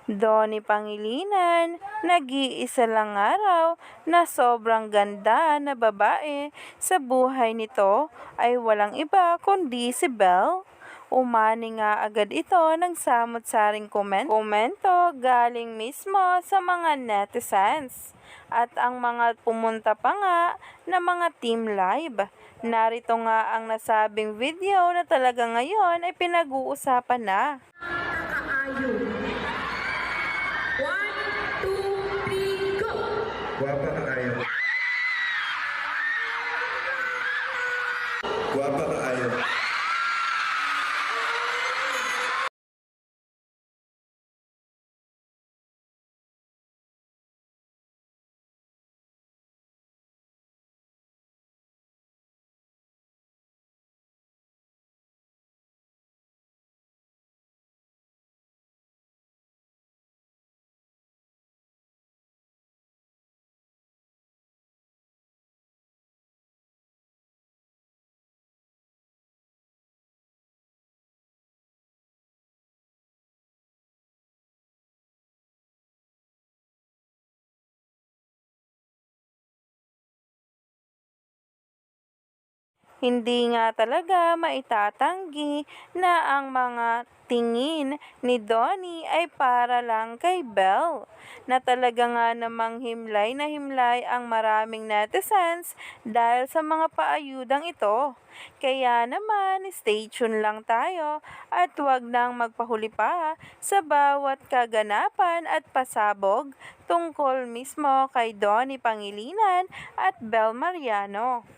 Donnie Pangilinan, nag-iisa lang nga raw na sobrang ganda na babae sa buhay nito ay walang iba kundi si Belle. Umani nga agad ito ng samot-saring komento galing mismo sa mga netizens. At ang mga pumunta pa nga na mga team live. Narito nga ang nasabing video na talaga ngayon ay pinag-uusapan na. Guwapa ka kayo. Guwapa ka kayo. Hindi nga talaga maitatanggi na ang mga tingin ni Donnie ay para lang kay Belle, na talaga nga namang himlay na himlay ang maraming netizens dahil sa mga paayudang ito. Kaya naman, stay tuned lang tayo at huwag nang magpahuli pa sa bawat kaganapan at pasabog tungkol mismo kay Donnie Pangilinan at Belle Mariano.